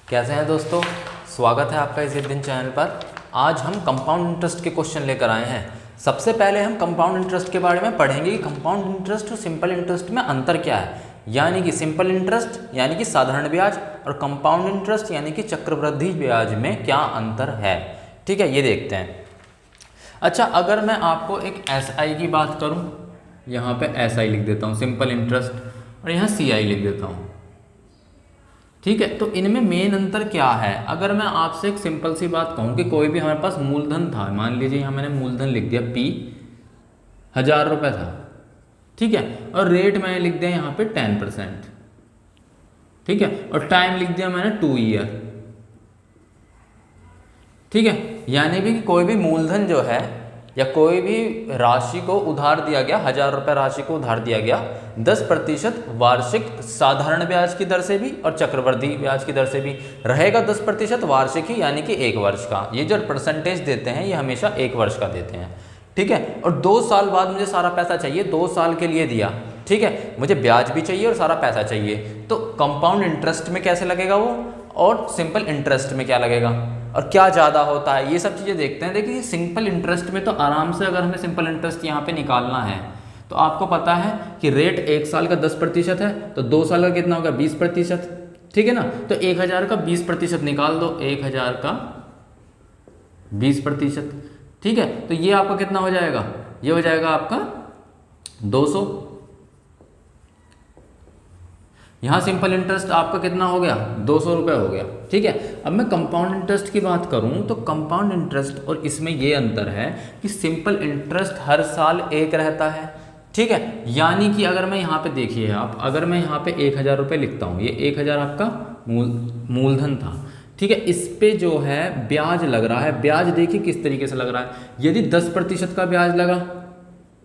कैसे हैं दोस्तों, स्वागत है आपका इस दिन चैनल पर। आज हम कंपाउंड इंटरेस्ट के क्वेश्चन लेकर आए हैं। सबसे पहले हम कंपाउंड इंटरेस्ट के बारे में पढ़ेंगे कि कंपाउंड इंटरेस्ट और सिंपल इंटरेस्ट में अंतर क्या है, यानी कि सिंपल इंटरेस्ट यानी कि साधारण ब्याज और कंपाउंड इंटरेस्ट यानी कि चक्रवृद्धि ब्याज में क्या अंतर है। ठीक है, ये देखते हैं। अच्छा, अगर मैं आपको एक SI की बात करूँ, यहाँ पे SI लिख देता हूँ सिंपल इंटरेस्ट, और यहाँ CI लिख देता हूँ। ठीक है, तो इनमें मेन अंतर क्या है। अगर मैं आपसे एक सिंपल सी बात कहूँ कि कोई भी हमारे पास मूलधन था, मान लीजिए यहाँ मैंने मूलधन लिख दिया P 1000 रुपये था। ठीक है, और रेट मैंने लिख दिया यहाँ पे 10%। ठीक है, और टाइम लिख दिया मैंने 2 ईयर। ठीक है, यानी भी कि कोई भी मूलधन जो है या कोई भी राशि को उधार दिया गया, 1000 रुपये राशि को उधार दिया गया 10% वार्षिक साधारण ब्याज की दर से भी और चक्रवृद्धि ब्याज की दर से भी रहेगा। 10% वार्षिक ही यानी कि 1 वर्ष का। ये जो परसेंटेज देते हैं ये हमेशा 1 वर्ष का देते हैं। ठीक है, और 2 साल बाद मुझे सारा पैसा चाहिए, 2 साल के लिए दिया। ठीक है, मुझे ब्याज भी चाहिए और सारा पैसा चाहिए। तो कंपाउंड इंटरेस्ट में कैसे लगेगा वो, और सिंपल इंटरेस्ट में क्या लगेगा, और क्या ज़्यादा होता है, ये सब चीज़ें देखते हैं। देखिए, सिंपल इंटरेस्ट में तो आराम से अगर हमें सिंपल इंटरेस्ट यहाँ पे निकालना है तो आपको पता है कि रेट 1 साल का 10% है, तो 2 साल का कितना होगा 20%। ठीक है ना, तो 1000 का 20% निकाल दो, 1000 का 20%। ठीक है, तो ये आपका कितना हो जाएगा, ये हो जाएगा आपका 200। यहाँ सिंपल इंटरेस्ट आपका कितना हो गया, 200 रुपये हो गया। ठीक है, अब मैं कंपाउंड इंटरेस्ट की बात करूँ तो कंपाउंड इंटरेस्ट और इसमें ये अंतर है कि सिंपल इंटरेस्ट हर साल एक रहता है। ठीक है, यानी कि अगर मैं यहाँ पे देखिए आप, अगर मैं यहाँ पे 1000 रुपये लिखता हूँ, ये 1000 आपका मूलधन था। ठीक है, इस पे जो है ब्याज लग रहा है। ब्याज देखिए किस तरीके से लग रहा है। यदि 10% का ब्याज लगा,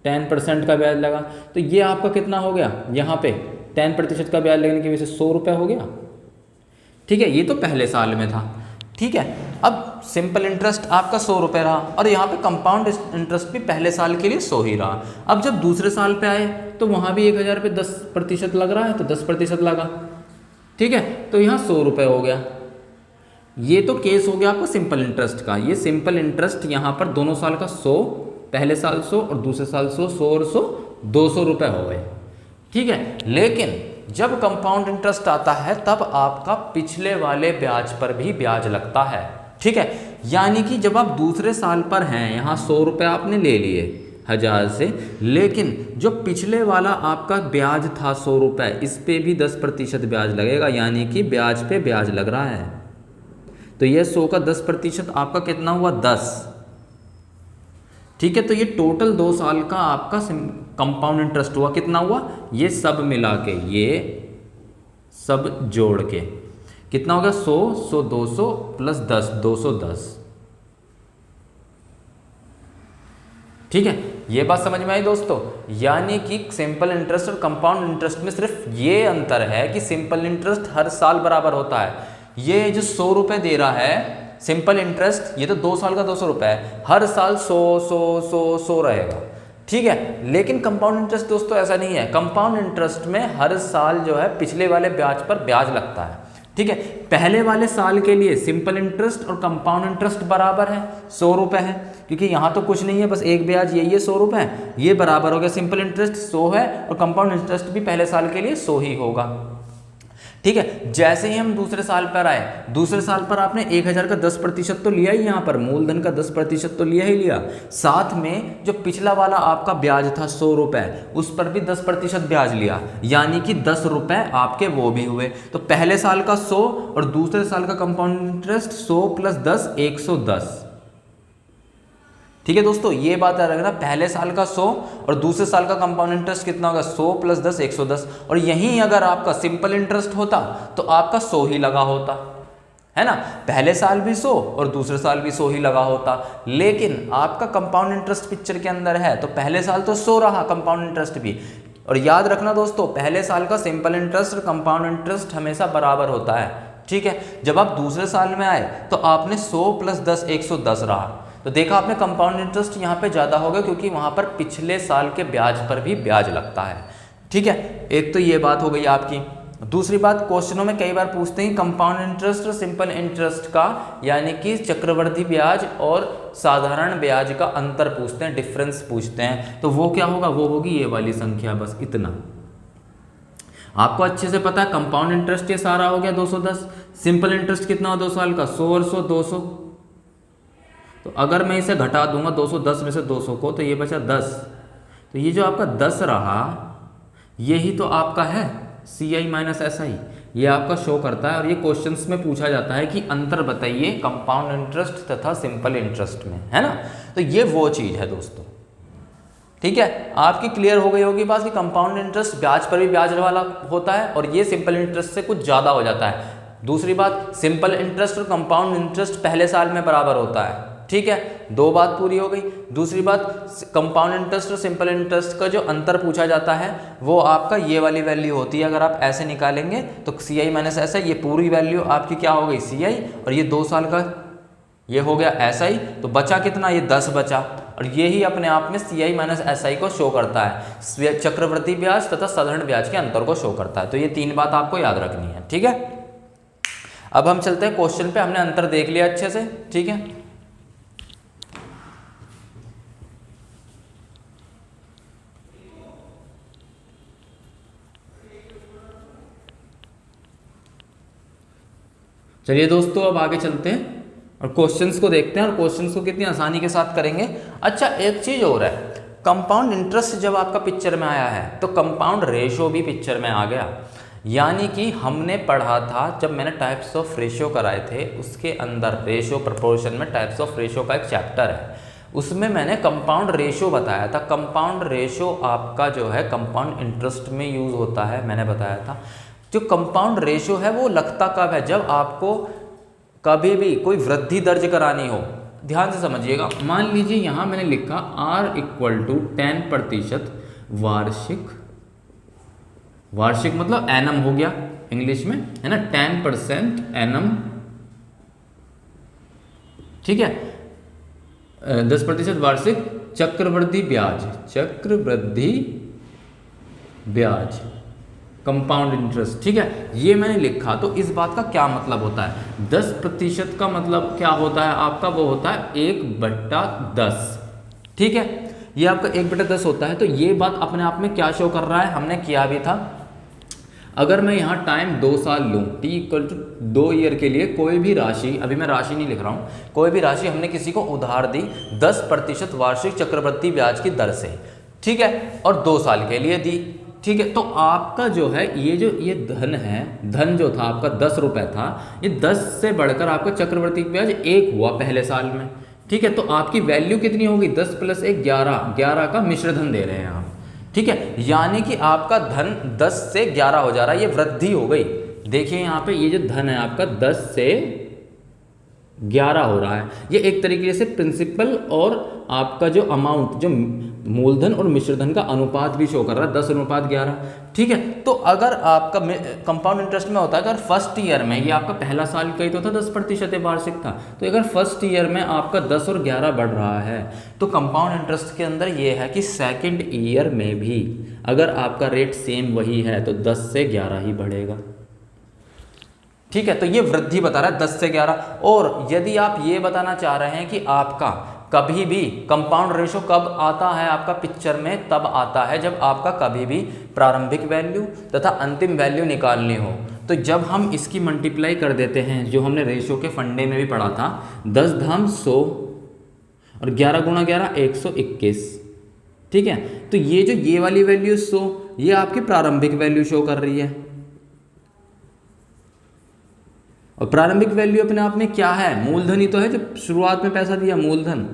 10% का ब्याज लगा, तो ये आपका कितना हो गया, यहाँ पे 10% का ब्याज लगने की वजह से 100 रुपये हो गया। ठीक है, ये तो पहले साल में था। ठीक है, अब सिंपल इंटरेस्ट आपका 100 रुपये रहा, और यहाँ पे कंपाउंड इंटरेस्ट भी पहले साल के लिए 100 ही रहा। अब जब दूसरे साल पे आए तो वहाँ भी 1000 पे 10% लग रहा है, तो 10% लगा। ठीक है, तो यहाँ 100 रुपये हो गया। ये तो केस हो गया आपका सिंपल इंटरेस्ट का। ये सिंपल इंटरेस्ट यहाँ पर दोनों साल का 100, पहले साल 100 और दूसरे साल 100, 100 और 100 200 रुपये हो गए। ठीक है, लेकिन जब कंपाउंड इंटरेस्ट आता है तब आपका पिछले वाले ब्याज पर भी ब्याज लगता है। ठीक है, यानी कि जब आप दूसरे साल पर हैं, यहाँ 100 रुपये आपने ले लिए 1000 से, लेकिन जो पिछले वाला आपका ब्याज था 100 रुपये, इस पे भी 10% ब्याज लगेगा, यानी कि ब्याज पे ब्याज लग रहा है। तो ये 100 का 10% आपका कितना हुआ, 10। ठीक है, तो ये टोटल 2 साल का आपका कंपाउंड इंटरेस्ट हुआ, कितना हुआ, ये सब मिला के, ये सब जोड़ के कितना होगा, 100, 100, 200 प्लस 10, 210। ठीक है, ये बात समझ में आई दोस्तों। यानी कि सिंपल इंटरेस्ट और कंपाउंड इंटरेस्ट में सिर्फ ये अंतर है कि सिंपल इंटरेस्ट हर साल बराबर होता है। ये जो 100 रुपये दे रहा है सिंपल इंटरेस्ट, ये तो 2 साल का 200 रुपये है, हर साल 100, 100, 100, 100 रहेगा। ठीक है, लेकिन कंपाउंड इंटरेस्ट दोस्तों ऐसा नहीं है। कंपाउंड इंटरेस्ट में हर साल जो है पिछले वाले ब्याज पर ब्याज लगता है। ठीक है, पहले वाले साल के लिए सिंपल इंटरेस्ट और कंपाउंड इंटरेस्ट बराबर है, 100 रुपये है, क्योंकि यहाँ तो कुछ नहीं है, बस एक ब्याज यही है 100 रुपये, ये बराबर हो गया। सिंपल इंटरेस्ट 100 है और कंपाउंड इंटरेस्ट भी पहले साल के लिए 100 ही होगा। ठीक है, जैसे ही हम दूसरे साल पर आए, दूसरे साल पर आपने 1000 का 10% तो लिया ही, यहाँ पर मूलधन का 10% तो लिया ही लिया, साथ में जो पिछला वाला आपका ब्याज था 100 रुपये, उस पर भी 10% ब्याज लिया, यानी कि 10 रुपये आपके वो भी हुए। तो पहले साल का 100 और दूसरे साल का कंपाउंड इंटरेस्ट 100 प्लस 10, 110। ठीक है दोस्तों, ये बात याद रखना, पहले साल का 100 और दूसरे साल का कंपाउंड इंटरेस्ट कितना होगा, 100 प्लस 10, 110। और यहीं अगर आपका सिंपल इंटरेस्ट होता तो आपका 100 ही लगा होता, है ना, पहले साल भी 100 और दूसरे साल भी 100 ही लगा होता। लेकिन आपका कंपाउंड इंटरेस्ट पिक्चर के अंदर है, तो पहले साल तो 100 रहा कंपाउंड इंटरेस्ट भी। और याद रखना दोस्तों, पहले साल का सिंपल इंटरेस्ट और कंपाउंड इंटरेस्ट हमेशा बराबर होता है। ठीक है, जब आप दूसरे साल में आए तो आपने 100 प्लस 10, 110 रहा, तो देखा आपने कंपाउंड इंटरेस्ट यहाँ पे ज़्यादा होगा, क्योंकि वहाँ पर पिछले साल के ब्याज पर भी ब्याज लगता है। ठीक है, एक तो ये बात हो गई आपकी। दूसरी बात, क्वेश्चनों में कई बार पूछते हैं कंपाउंड इंटरेस्ट और सिंपल इंटरेस्ट का, यानी कि चक्रवर्ती ब्याज और साधारण ब्याज का अंतर पूछते हैं, डिफरेंस पूछते हैं। तो वो क्या होगा, वो होगी ये वाली संख्या, बस इतना। आपको अच्छे से पता है कंपाउंड इंटरेस्ट ये सारा हो गया 210, सिंपल इंटरेस्ट कितना हो 2 साल का, 100 और 100 200। तो अगर मैं इसे घटा दूंगा 210 में से 200 को, तो ये बचा 10। तो ये जो आपका 10 रहा, यही तो आपका है CI माइनस SI, ये आपका शो करता है। और ये क्वेश्चंस में पूछा जाता है कि अंतर बताइए कंपाउंड इंटरेस्ट तथा सिंपल इंटरेस्ट में, है ना। तो ये वो चीज़ है दोस्तों, ठीक है। आपकी क्लियर हो गई होगी बात कि कंपाउंड इंटरेस्ट ब्याज पर भी ब्याज वाला होता है और ये सिंपल इंटरेस्ट से कुछ ज़्यादा हो जाता है। दूसरी बात, सिंपल इंटरेस्ट और कंपाउंड इंटरेस्ट पहले साल में बराबर होता है, ठीक है, 2 बात पूरी हो गई। दूसरी बात, कंपाउंड इंटरेस्ट और सिंपल इंटरेस्ट का जो अंतर पूछा जाता है वो आपका ये वाली वैल्यू होती है। अगर आप ऐसे निकालेंगे तो CI माइनस SI, ये पूरी वैल्यू आपकी क्या हो गई CI, और ये 2 साल का ये हो गया SI। तो बचा कितना, ये 10 बचा। और ये ही अपने आप में CI माइनस SI को शो करता है, चक्रवर्ती ब्याज तथा साधारण ब्याज के अंतर को शो करता है। तो ये 3 बात आपको याद रखनी है, ठीक है। अब हम चलते हैं क्वेश्चन पे, हमने अंतर देख लिया अच्छे से, ठीक है। चलिए दोस्तों, अब आगे चलते हैं और क्वेश्चंस को देखते हैं, और क्वेश्चंस को कितनी आसानी के साथ करेंगे। अच्छा, एक चीज़ और है, कंपाउंड इंटरेस्ट जब आपका पिक्चर में आया है तो कंपाउंड रेशो भी पिक्चर में आ गया। यानी कि हमने पढ़ा था, जब मैंने टाइप्स ऑफ रेशियो कराए थे, उसके अंदर रेशो प्रोपोर्शन में टाइप्स ऑफ रेशो का एक चैप्टर है, उसमें मैंने कंपाउंड रेशो बताया था। कंपाउंड रेशो आपका जो है कंपाउंड इंटरेस्ट में यूज़ होता है, मैंने बताया था। जो कंपाउंड रेशो है वो लगता कब है, जब आपको कभी भी कोई वृद्धि दर्ज करानी हो। ध्यान से समझिएगा, मान लीजिए यहाँ मैंने लिखा R = 10% वार्षिक, वार्षिक मतलब एनम हो गया इंग्लिश में, है ना, 10% एनम, ठीक है, 10% वार्षिक चक्रवृद्धि ब्याज, चक्रवृद्धि ब्याज, कंपाउंड इंटरेस्ट, ठीक है, ये मैंने लिखा। तो इस बात का क्या मतलब होता है, 10% का मतलब क्या होता है आपका, वो होता है 1/10, ठीक है, ये आपका 1/10 होता है। तो ये बात अपने आप में क्या शो कर रहा है, हमने किया भी था। अगर मैं यहाँ टाइम 2 साल लूँ, T = 2 ईयर के लिए कोई भी राशि, अभी मैं राशि नहीं लिख रहा हूँ, कोई भी राशि हमने किसी को उधार दी 10% वार्षिक चक्रवृद्धि ब्याज की दर से, ठीक है, और 2 साल के लिए दी, ठीक है। तो आपका जो है ये धन है, धन जो था आपका 10 रुपये था, ये 10 से बढ़कर आपका चक्रवृद्धि ब्याज 1 हुआ पहले साल में, ठीक है। तो आपकी वैल्यू कितनी होगी, 10 + 1 11, 11 का मिश्र धन दे रहे हैं आप, ठीक है। यानी कि आपका धन 10 से 11 हो जा रहा है, ये वृद्धि हो गई। देखिए यहाँ पे ये जो धन है आपका 10 से 11 हो रहा है, ये एक तरीके से प्रिंसिपल और आपका जो अमाउंट, जो मूलधन और मिश्रधन का अनुपात भी शो कर रहा है, 10:11, ठीक है। तो अगर आपका कंपाउंड इंटरेस्ट में होता है, अगर फर्स्ट ईयर में, ये आपका पहला साल का ही तो था, 10% वार्षिक था, तो अगर फर्स्ट ईयर में आपका 10 और 11 बढ़ रहा है, तो कंपाउंड इंटरेस्ट के अंदर ये है कि सेकेंड ईयर में भी अगर आपका रेट सेम वही है तो 10 से 11 ही बढ़ेगा, ठीक है। तो ये वृद्धि बता रहा है 10 से 11। और यदि आप ये बताना चाह रहे हैं कि आपका कभी भी कंपाउंड रेशो कब आता है आपका पिक्चर में, तब आता है जब आपका कभी भी प्रारंभिक वैल्यू तथा अंतिम वैल्यू निकालनी हो। तो जब हम इसकी मल्टीप्लाई कर देते हैं, जो हमने रेशो के फंडे में भी पढ़ा था, 10 धाम 100 और 11 × 11 121, ठीक है। तो ये वाली वैल्यू 100, ये आपकी प्रारंभिक वैल्यू शो कर रही है। और प्रारंभिक वैल्यू अपने आप में क्या है, मूलधन ही तो है, जो शुरुआत में पैसा दिया, मूलधन,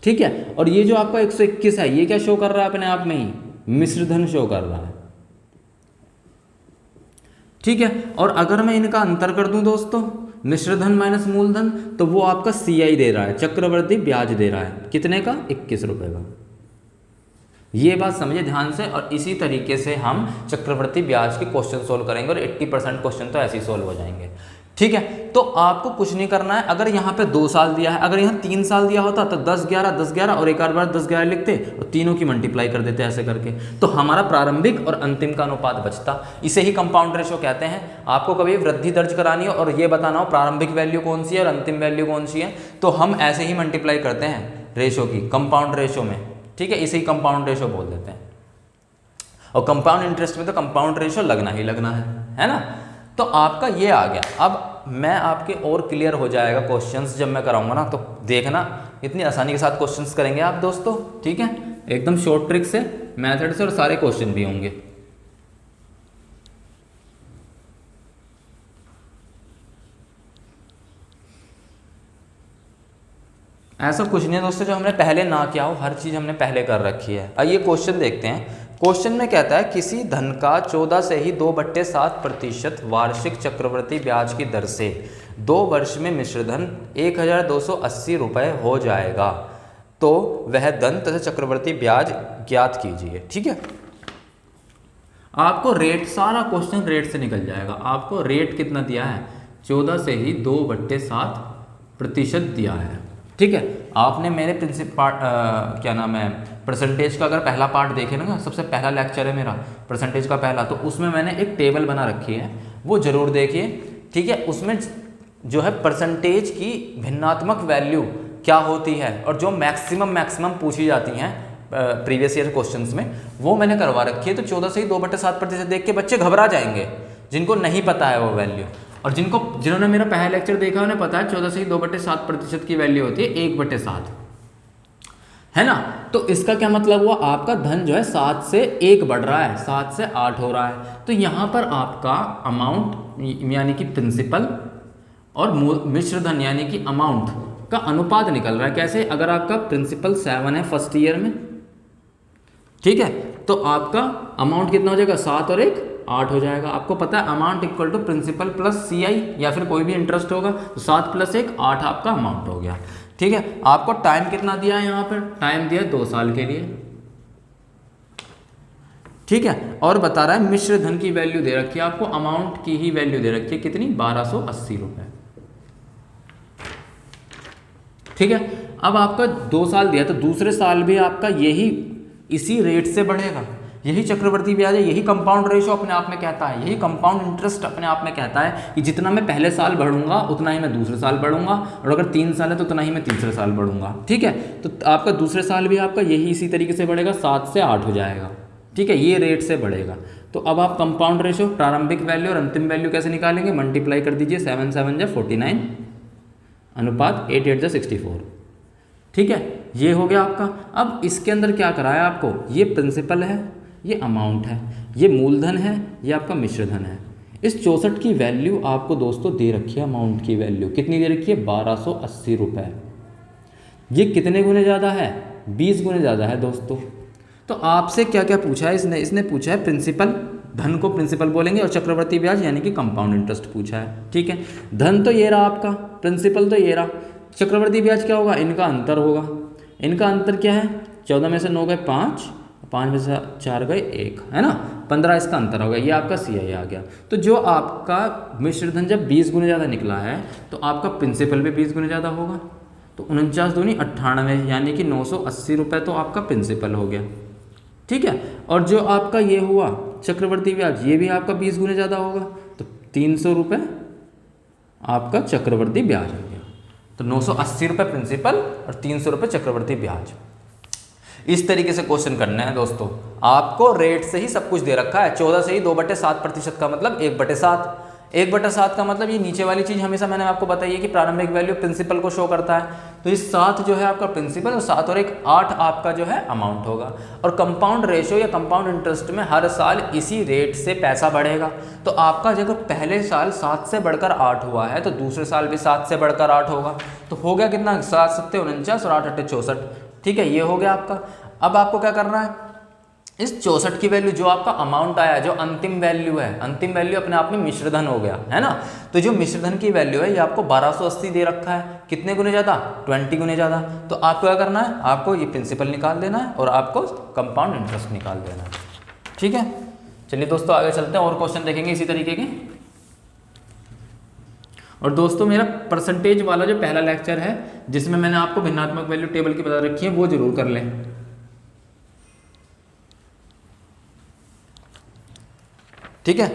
ठीक है। और ये जो आपका 121 है, ये क्या शो कर रहा है अपने आप में ही, मिश्रधन शो कर रहा है, ठीक है। और अगर मैं इनका अंतर कर दूं दोस्तों, मिश्रधन माइनस मूलधन, तो वो आपका CI दे रहा है, चक्रवृद्धि ब्याज दे रहा है, कितने का, 21 रुपये का। ये बात समझिए ध्यान से। और इसी तरीके से हम चक्रवृद्धि ब्याज के क्वेश्चन सोल्व करेंगे और 80% क्वेश्चन तो ऐसे ही सोल्व हो जाएंगे, ठीक है। तो आपको कुछ नहीं करना है, अगर यहाँ पे 2 साल दिया है, अगर यहाँ 3 साल दिया होता तो 10 11 10 11 और एक बार 10 11 लिखते और तीनों की मल्टीप्लाई कर देते ऐसे करके, तो हमारा प्रारंभिक और अंतिम का अनुपात बचता। इसे ही कंपाउंड रेशो कहते हैं। आपको कभी वृद्धि दर्ज करानी हो और ये बताना हो प्रारंभिक वैल्यू कौन सी है और अंतिम वैल्यू कौन सी है, तो हम ऐसे ही मल्टीप्लाई करते हैं रेशो की, कंपाउंड रेशो में, ठीक है। इसे ही कंपाउंड रेशो बोल देते हैं। और कंपाउंड इंटरेस्ट में तो कंपाउंड रेशो लगना ही लगना है ना। तो आपका ये आ गया। अब मैं आपके और क्लियर हो जाएगा क्वेश्चंस जब मैं कराऊंगा ना, तो देखना इतनी आसानी के साथ क्वेश्चंस करेंगे आप दोस्तों, ठीक है। एकदम शॉर्ट ट्रिक से, मेथड से, और सारे क्वेश्चन भी होंगे। ऐसा कुछ नहीं है दोस्तों जो हमने पहले ना किया हो, हर चीज़ हमने पहले कर रखी है। आइए क्वेश्चन देखते हैं। क्वेश्चन में कहता है किसी धन का 14 से ही 2/7% वार्षिक चक्रवृद्धि ब्याज की दर से 2 वर्ष में मिश्र धन 1280 रुपये हो जाएगा, तो वह धन तथा चक्रवृद्धि ब्याज ज्ञात कीजिए, ठीक है। आपको रेट, सारा क्वेश्चन रेट से निकल जाएगा। आपको रेट कितना दिया है, 14 से ही 2/7% दिया है, ठीक है। आपने मेरे क्या नाम है, परसेंटेज का अगर पहला पार्ट देखे ना, सबसे पहला लेक्चर है मेरा परसेंटेज का पहला, तो उसमें मैंने एक टेबल बना रखी है, वो जरूर देखिए, ठीक है। उसमें जो है परसेंटेज की भिन्नात्मक वैल्यू क्या होती है और जो मैक्सिमम पूछी जाती हैं प्रीवियस ईयर क्वेश्चंस में, वो मैंने करवा रखी है। तो 14 से ही 2/7% देख के बच्चे घबरा जाएंगे जिनको नहीं पता है वो वैल्यू, और जिन्होंने मेरा पहला लेक्चर देखा उन्हें पता है 14 से ही 2/7% की वैल्यू होती है 1/7, है ना। तो इसका क्या मतलब हुआ, आपका धन जो है 7 से 1 बढ़ रहा है, 7 से 8 हो रहा है। तो यहाँ पर आपका अमाउंट यानी कि प्रिंसिपल और मिश्र धन यानी कि अमाउंट का अनुपात निकल रहा है। कैसे, अगर आपका प्रिंसिपल 7 है फर्स्ट ईयर में, ठीक है, तो आपका अमाउंट कितना हो जाएगा, 7 और 1 8 हो जाएगा। आपको पता है amount equal to principal plus CI या फिर कोई भी इंटरेस्ट होगा, तो 7 + 1 8 आपका अमाउंट हो गया, ठीक है। आपको टाइम कितना दिया है, यहाँ पर टाइम दिया है 2 साल के लिए, ठीक है। और बता रहा है मिश्र धन की वैल्यू दे रखी है, आपको अमाउंट की ही वैल्यू दे रखी है, कितनी, 1280 रुपये, ठीक है। अब आपका 2 साल दिया, तो दूसरे साल भी आपका यही इसी रेट से बढ़ेगा। यही चक्रवर्ती ब्याज है, यही कंपाउंड रेशो अपने आप में कहता है, यही कंपाउंड इंटरेस्ट अपने आप में कहता है कि जितना मैं पहले साल बढ़ूंगा उतना ही मैं दूसरे साल बढ़ूंगा, और अगर 3 साल है तो उतना ही मैं तीसरे साल बढ़ूंगा, ठीक है। तो आपका दूसरे साल भी आपका यही इसी तरीके से बढ़ेगा, 7 से 8 हो जाएगा, ठीक है। ये रेट से बढ़ेगा। तो अब आप कंपाउंड रेशो, प्रारंभिक वैल्यू और अंतिम वैल्यू कैसे निकालेंगे, मल्टीप्लाई कर दीजिए, 7 7 = 49 अनुपात 8 8 = 64, ठीक है। ये हो गया आपका। अब इसके अंदर क्या कराया आपको, ये प्रिंसिपल है, ये अमाउंट है, ये मूलधन है, ये आपका मिश्र धन है। इस 64 की वैल्यू आपको दोस्तों दे रखी है, अमाउंट की वैल्यू कितनी दे रखी है, 1280 रुपये। ये कितने गुने ज़्यादा है, 20 गुने ज़्यादा है दोस्तों। तो आपसे क्या क्या पूछा है इसने पूछा है प्रिंसिपल, धन को प्रिंसिपल बोलेंगे, और चक्रवर्ती ब्याज यानी कि कंपाउंड इंटरेस्ट पूछा है, ठीक है। धन तो ये रहा आपका, प्रिंसिपल तो ये रहा, चक्रवर्ती ब्याज क्या होगा, इनका अंतर होगा। इनका अंतर क्या है, 14 में से 9 गए 5, 5 में से 4 गए 1, है ना, 15 इसका अंतर होगा। ये आपका CI आ गया। तो जो आपका मिश्रधन जब 20 गुने ज़्यादा निकला है, तो आपका प्रिंसिपल भी 20 गुने ज़्यादा होगा। तो 49 दूनी 98, यानी कि 980 रुपये तो आपका प्रिंसिपल हो गया, ठीक है। और जो आपका ये हुआ चक्रवर्ती ब्याज, ये भी आपका 20 गुने ज़्यादा होगा, तो 300 रुपये आपका चक्रवर्ती ब्याज हो गया। तो 980 रुपये प्रिंसिपल और 300 रुपये चक्रवर्ती ब्याज। इस तरीके से क्वेश्चन करना है दोस्तों। आपको रेट से ही सब कुछ दे रखा है, 14 से ही 2/7% का मतलब 1/7, 1/7 का मतलब ये नीचे वाली चीज़ हमेशा मैंने आपको बताई है कि प्रारंभिक वैल्यू प्रिंसिपल को शो करता है। तो इस 7 जो है आपका प्रिंसिपल, और 7 और 1 8 आपका जो है अमाउंट होगा। और कंपाउंड रेशो या कंपाउंड इंटरेस्ट में हर साल इसी रेट से पैसा बढ़ेगा। तो आपका जब पहले साल 7 से बढ़कर 8 हुआ है, तो दूसरे साल भी 7 से बढ़कर 8 होगा। तो हो गया कितना, 7 7 49 और 8 8 64, ठीक है। ये हो गया आपका। अब आपको क्या करना है, इस 64 की वैल्यू जो आपका अमाउंट आया, जो अंतिम वैल्यू है, अंतिम वैल्यू अपने आप में मिश्रधन हो गया, है ना। तो जो मिश्रधन की वैल्यू है ये आपको 1280 दे रखा है, कितने गुने ज़्यादा, 20 गुने ज़्यादा। तो आपको क्या करना है, आपको ये प्रिंसिपल निकाल देना है और आपको कंपाउंड इंटरेस्ट निकाल देना है, ठीक है। चलिए दोस्तों आगे चलते हैं, और क्वेश्चन देखेंगे इसी तरीके के। और दोस्तों मेरा परसेंटेज वाला जो पहला लेक्चर है जिसमें मैंने आपको भिन्नात्मक वैल्यू टेबल की बता रखी है वो जरूर कर लें। ठीक है,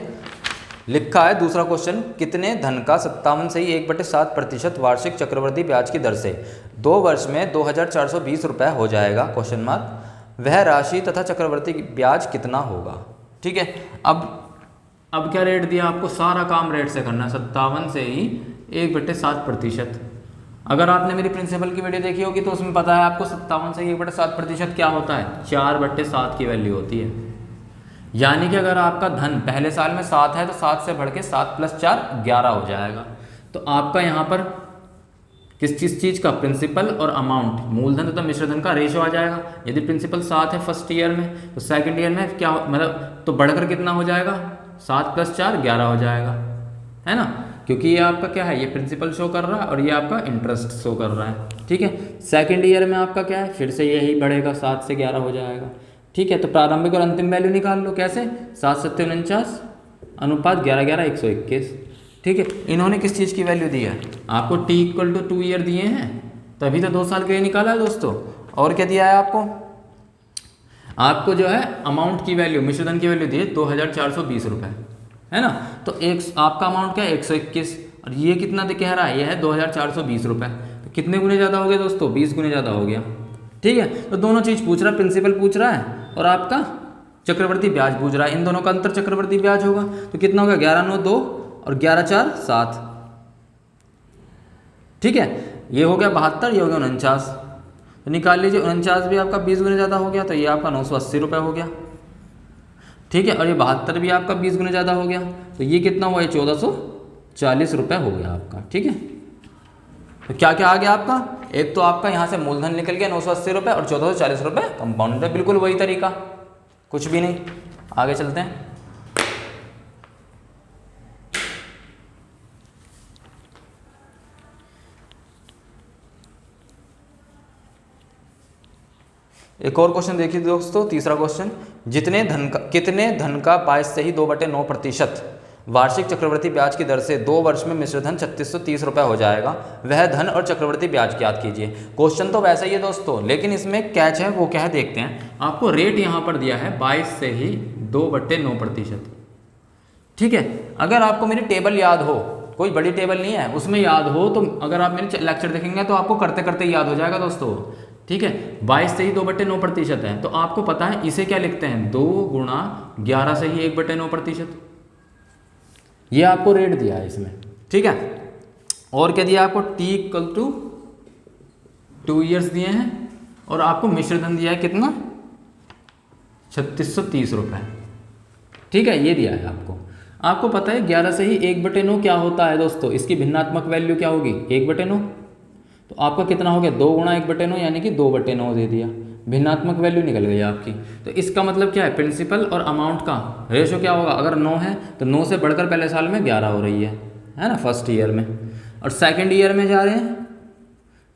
लिखा है दूसरा क्वेश्चन, कितने धन का 57 से ही 1/7% वार्षिक चक्रवृद्धि ब्याज की दर से 2 वर्ष में 2420 रुपये हो जाएगा, क्वेश्चन मार्क, वह राशि तथा चक्रवृद्धि ब्याज कितना होगा। ठीक है, अब क्या रेट दिया आपको, सारा काम रेट से करना है, 57 से ही 1/7%। अगर आपने मेरी प्रिंसिपल की वीडियो देखी होगी तो उसमें पता है आपको 57 से 1/7% क्या होता है, 4/7 की वैल्यू होती है। यानी कि अगर आपका धन पहले साल में 7 है तो 7 से बढ़ के 7 + 4 11 हो जाएगा। तो आपका यहाँ पर किस चीज़ का, प्रिंसिपल और अमाउंट, मूलधन तथा मिश्रधन का रेशो आ जाएगा। यदि प्रिंसिपल 7 है फर्स्ट ईयर में तो सेकंड ईयर में क्या मतलब तो बढ़कर कितना हो जाएगा, 7 + 4 11 हो जाएगा, है ना, क्योंकि ये आपका क्या है, ये प्रिंसिपल शो कर रहा है और ये आपका इंटरेस्ट शो कर रहा है। ठीक है, सेकंड ईयर में आपका क्या है, फिर से यही बढ़ेगा, 7 से 11 हो जाएगा। ठीक है, तो प्रारंभिक और अंतिम वैल्यू निकाल लो, कैसे, 7 × 7 = 49 अनुपात 11 × 11 121। ठीक है, इन्होंने किस चीज़ की वैल्यू दी है आपको, t = 2 ईयर दिए हैं, तभी तो 2 साल के लिए निकाला है दोस्तों। और क्या दिया है आपको जो है अमाउंट की वैल्यू, मिश्रधन की वैल्यू दी है 2420 रुपये, है ना। तो एक आपका अमाउंट क्या है 121 और ये कितना कह रहा है, ये है 2420 रुपये। तो कितने गुने ज़्यादा हो गया दोस्तों, 20 गुने ज़्यादा हो गया। ठीक है, तो दोनों चीज़ पूछ रहा है, प्रिंसिपल पूछ रहा है और आपका चक्रवर्ती ब्याज पूछ रहा है, इन दोनों का अंतर चक्रवर्ती ब्याज होगा। तो कितना होगा, 11 × 9 = 2 और 11 × 4 = 7। ठीक है, ये हो गया 72, ये हो गया 49। तो निकाल लीजिए, 49 भी आपका 20 गुने ज़्यादा हो गया, तो ये आपका 980 रुपये हो गया। ठीक है, और ये 72 भी आपका 20 गुने ज़्यादा हो गया, तो ये कितना हुआ, ये 1440 रुपये हो गया आपका। ठीक है, तो क्या क्या आ गया आपका, एक तो आपका यहाँ से मूलधन निकल गया 980 रुपये और 1440 रुपये कंपाउंड है, बिल्कुल वही तरीका, कुछ भी नहीं। आगे चलते हैं। एक और क्वेश्चन देखिए दोस्तों, तीसरा क्वेश्चन, कितने धन का 22 से ही 2/9% वार्षिक चक्रवर्ती ब्याज की दर से 2 वर्ष में मिश्रधन 3630 रुपये हो जाएगा, वह धन और चक्रवर्ती ब्याज ज्ञात कीजिए। क्वेश्चन तो वैसा ही है दोस्तों, लेकिन इसमें कैच है, वो क्या है देखते हैं। आपको रेट यहाँ पर दिया है 22 से ही 2/9%। ठीक है, अगर आपको मेरी टेबल याद हो, कोई बड़ी टेबल नहीं है, उसमें याद हो, तो अगर आप मेरे लेक्चर देखेंगे तो आपको करते करते याद हो जाएगा दोस्तों। ठीक है, 22 से ही 2/9% है, तो आपको पता है इसे क्या लिखते हैं, 2 × 11 से ही 1/9%। ये आपको रेट दिया है इसमें। ठीक है, और क्या दिया आपको, t = 2 ईयर्स दिए हैं और आपको मिश्रधन दिया है कितना, 3630 रुपये। ठीक है, ये दिया है आपको पता है 11 से ही 1/9 क्या होता है दोस्तों, इसकी भिन्नात्मक वैल्यू क्या होगी, 1/9। तो आपका कितना हो गया, 2 × 1/9 यानी कि 2/9 दे दिया, भिन्नात्मक वैल्यू निकल गई आपकी। तो इसका मतलब क्या है, प्रिंसिपल और अमाउंट का रेशो क्या होगा, अगर 9 है तो 9 से बढ़कर पहले साल में 11 हो रही है ना, फर्स्ट ईयर में, और सेकंड ईयर में जा रहे हैं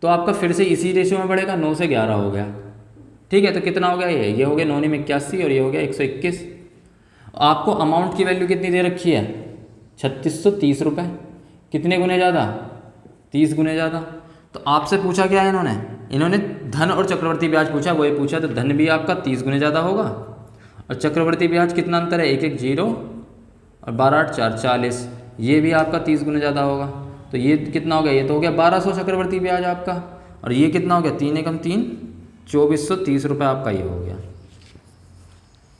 तो आपका फिर से इसी रेशो में बढ़ेगा, 9 से 11 हो गया। ठीक है, तो कितना हो गया, ये हो गया 9 × 81 और ये हो गया 121। आपको अमाउंट की वैल्यू कितनी दे रखी है, 3630 रुपये, कितने गुने ज़्यादा, 30 गुने ज़्यादा। तो आपसे पूछा क्या है इन्होंने धन और चक्रवर्ती ब्याज पूछा, वही पूछा, तो धन भी आपका 30 गुने ज़्यादा होगा और चक्रवर्ती ब्याज कितना अंतर है, 1 0 और 12 8 4 40, ये भी आपका 30 गुने ज़्यादा होगा। तो ये कितना हो गया, ये तो हो गया 1200 चक्रवर्ती ब्याज आपका, और ये कितना हो गया, 3 × 3 = 2430 रुपये आपका ये हो गया।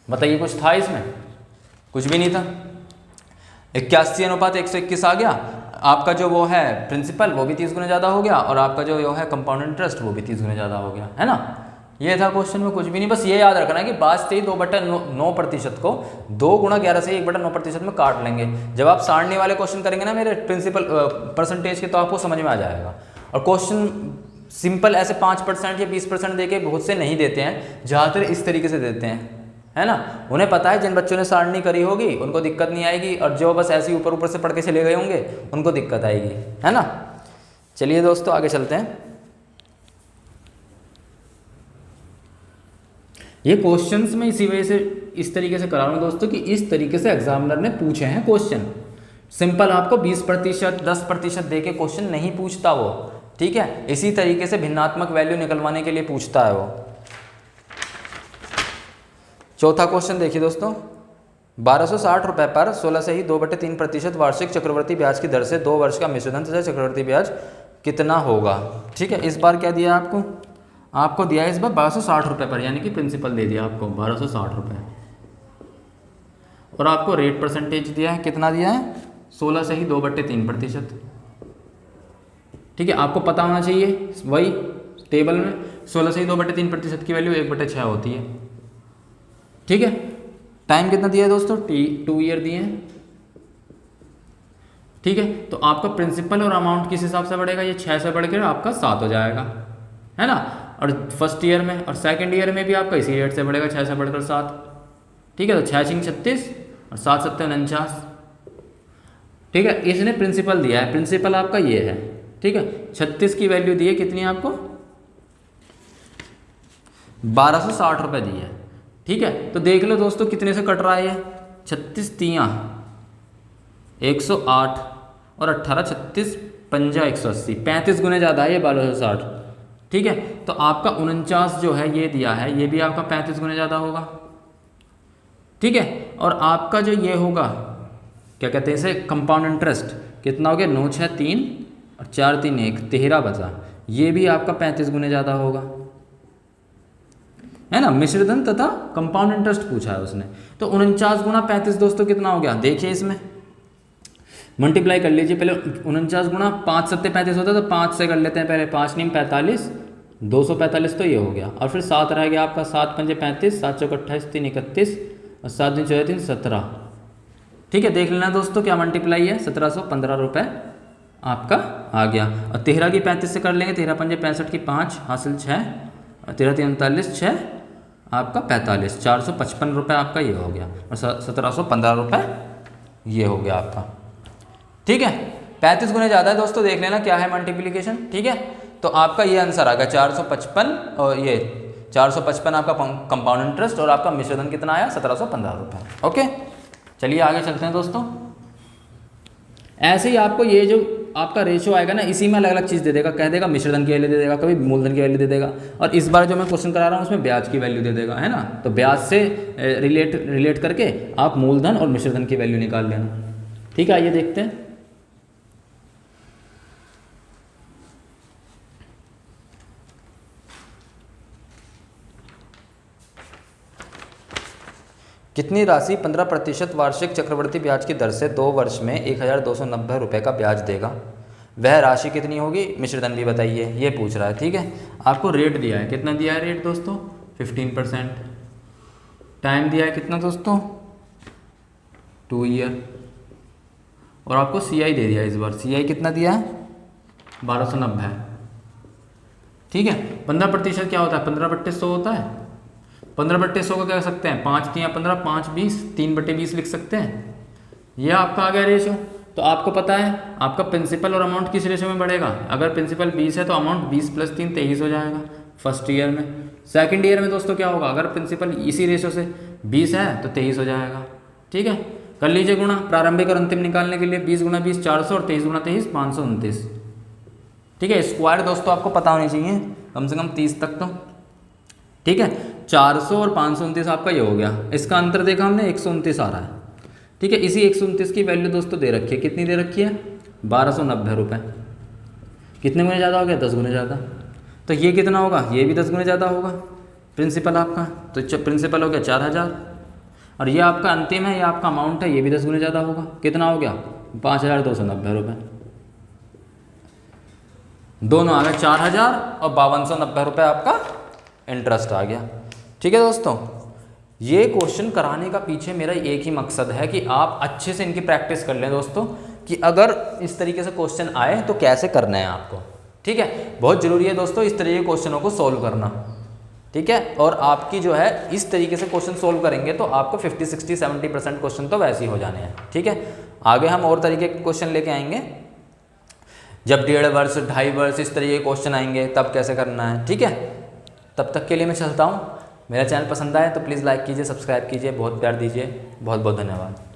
बताइए कुछ था इसमें, कुछ भी नहीं था। 81/121 आ गया आपका, जो वो है प्रिंसिपल वो भी 30 गुने ज़्यादा हो गया और आपका जो है कंपाउंड इंटरेस्ट वो भी 30 गुने ज़्यादा हो गया, है ना। ये था क्वेश्चन में, कुछ भी नहीं, बस ये याद रखना है कि 22 से ही 2/9% को 2 × 11 से 1/9% में काट लेंगे। जब आप सारणी वाले क्वेश्चन करेंगे ना मेरे प्रिंसिपल परसेंटेज के, तो आपको समझ में आ जाएगा। और क्वेश्चन सिंपल ऐसे 5% या 20% दे के बहुत से नहीं देते हैं, ज़्यादातर इस तरीके से देते हैं, है ना। उन्हें पता है जिन बच्चों ने सारणी करी होगी उनको दिक्कत नहीं आएगी, और जो बस ऐसे ऊपर ऊपर से पढ़ के चले गए होंगे उनको दिक्कत आएगी, है ना। चलिए दोस्तों आगे चलते हैं। ये क्वेश्चंस में इसी वजह से इस तरीके से करा रहा हूँ दोस्तों कि इस तरीके से एग्जामिनर ने पूछे हैं क्वेश्चन। सिंपल आपको 20%, 10% दे के क्वेश्चन नहीं पूछता वो, ठीक है। इसी तरीके से भिन्नात्मक वैल्यू निकलवाने के लिए पूछता है वो। चौथा क्वेश्चन देखिए दोस्तों, 1260 रुपये पर 16 से ही 2/3% वार्षिक चक्रवर्ती ब्याज की दर से 2 वर्ष का मिश्रधन तथा चक्रवर्ती ब्याज कितना होगा, ठीक है। इस बार क्या दिया आपको, आपको दिया है इस बार 1260 रुपये पर, यानी कि प्रिंसिपल दे दिया आपको 1260 रुपये, और आपको रेट परसेंटेज दिया है, कितना दिया है, 16 से ही 2/3%, ठीक है। आपको पता होना चाहिए वही टेबल में 16 से ही 2/3% की वैल्यू 1/6 होती है, ठीक है। टाइम कितना दिया है दोस्तों, 2 ईयर दिए हैं, ठीक है। तो आपका प्रिंसिपल और अमाउंट किस हिसाब से बढ़ेगा, ये 6 से बढ़कर आपका 7 हो जाएगा, है ना। और फर्स्ट ईयर में और सेकंड ईयर में भी आपका इसी रेट से बढ़ेगा, 6 से बढ़कर 7, ठीक है। तो 6 × 36 और 7 × 7 = 49, ठीक है। इसने प्रिंसिपल दिया है, प्रिंसिपल आपका ये है, ठीक है। 36 की वैल्यू दी है, कितनी है आपको, 1260 रुपये दी है, ठीक है। तो देख लो दोस्तों कितने से कट रहा है ये, 36 × 3 = 108 और 18 × 36 = 180, 35 गुने ज़्यादा है ये 1260, ठीक है। तो आपका 49 जो है ये दिया है, ये भी आपका 35 गुने ज़्यादा होगा, ठीक है। और आपका जो ये होगा क्या कहते हैं इसे, कंपाउंड इंटरेस्ट कितना हो गया, 9 × 6 = 3 और 4 × 3 = 1, 13 बचा, ये भी आपका 35 गुने ज़्यादा होगा, है ना। मिश्रधन तथा कंपाउंड इंटरेस्ट पूछा है उसने, तो 49 × 35 दोस्तों कितना हो गया, देखिए इसमें मल्टीप्लाई कर लीजिए। पहले 49 × 5 = 35 होता है, तो 5 से कर लेते हैं पहले, 5 × 9 = 45, 245 तो ये हो गया, और फिर 7 रह गया आपका, 7 × 5 = 35, 7 × 4 = 28, 3 = 31 और 7 × 4 = 3 = 17, ठीक है। देख लेना दोस्तों क्या मल्टीप्लाई है, 1715 रुपये आपका आ गया। और 13 की 35 से कर लेंगे, 13 × 5 = 65 की 5 हासिल 6 और 13 × 3 = 39, 6 आपका 45, 455 रुपये आपका ये हो गया, और 1715 रुपये ये हो गया आपका, ठीक है। 35 गुने ज़्यादा है दोस्तों, देख लेना क्या है मल्टीप्लिकेशन, ठीक है। तो आपका ये आंसर आ गया 455, और ये 455 आपका कंपाउंड इंटरेस्ट, और आपका मिश्रधन कितना आया, 1715 रुपये, ओके। चलिए आगे चलते हैं दोस्तों। ऐसे ही आपको ये जो आपका रेशो आएगा ना, इसी में अलग अलग चीज़ दे देगा, कह देगा मिश्रधन की वैल्यू दे देगा, कभी मूलधन की वैल्यू दे देगा, और इस बार जो मैं क्वेश्चन करा रहा हूँ उसमें ब्याज की वैल्यू दे देगा, है ना। तो ब्याज से रिलेट करके आप मूलधन और मिश्रधन की वैल्यू निकाल लेना, ठीक है। आइए देखते हैं। कितनी राशि 15% वार्षिक चक्रवर्ती ब्याज की दर से 2 वर्ष में 1290 रुपये का ब्याज देगा, वह राशि कितनी होगी, मिश्रधन भी बताइए, ये पूछ रहा है, ठीक है। आपको रेट दिया है, कितना दिया है रेट दोस्तों, 15%, टाइम दिया है कितना दोस्तों, 2 ईयर, और आपको CI दे दिया इस बार, CI कितना दिया है, 1290, ठीक है। 15% क्या होता है, 15/100 होता है, 15/100 को क्या कर सकते हैं, 5 × 3 = 15, 5 × 20, 3/20 लिख सकते हैं, यह आपका आ गया रेशो। तो आपको पता है आपका प्रिंसिपल और अमाउंट किस रेशो में बढ़ेगा, अगर प्रिंसिपल 20 है तो अमाउंट 20 + 3 = 23 हो जाएगा फर्स्ट ईयर में। सेकंड ईयर में दोस्तों क्या होगा, अगर प्रिंसिपल इसी रेशो से 20 है तो 23 हो जाएगा, ठीक है। कर लीजिए गुणा, प्रारंभिक और अंतिम निकालने के लिए 20 × 20 400 और 23 × 23 529, ठीक है। स्क्वायर दोस्तों आपको पता होनी चाहिए कम से कम 30 तक, तो ठीक है। 400 और 529 आपका ये हो गया, इसका अंतर देखा हमने 129 आ रहा है, ठीक है। इसी 129 की वैल्यू दोस्तों दे रखी है, कितनी दे रखी है, 1290 रुपये, कितने गुने ज़्यादा हो गया, 10 गुने ज़्यादा। तो ये कितना होगा, ये भी 10 गुने ज़्यादा होगा प्रिंसिपल आपका, तो प्रिंसिपल हो गया 4000, और ये आपका अंतिम है, ये आपका अमाउंट है, ये भी 10 गुने ज़्यादा होगा, कितना हो गया, 5290 रुपये, दोनों आ गए 4000 और 5290 रुपये आपका इंटरेस्ट आ गया, ठीक है दोस्तों। ये क्वेश्चन कराने का पीछे मेरा एक ही मकसद है कि आप अच्छे से इनकी प्रैक्टिस कर लें दोस्तों, कि अगर इस तरीके से क्वेश्चन आए तो कैसे करना है आपको, ठीक है। बहुत ज़रूरी है दोस्तों इस तरीके के क्वेश्चनों को सोल्व करना, ठीक है। और आपकी जो है इस तरीके से क्वेश्चन सोल्व करेंगे तो आपको 50, 60, 70% क्वेश्चन तो वैसे ही हो जाने हैं, ठीक है। आगे हम और तरीके के क्वेश्चन लेके आएंगे, जब 1.5 वर्ष 2.5 वर्ष इस तरीके के क्वेश्चन आएंगे तब कैसे करना है, ठीक है। तब तक के लिए मैं चलता हूँ। मेरा चैनल पसंद आए तो प्लीज़ लाइक कीजिए, सब्सक्राइब कीजिए, बहुत प्यार दीजिए, बहुत बहुत धन्यवाद।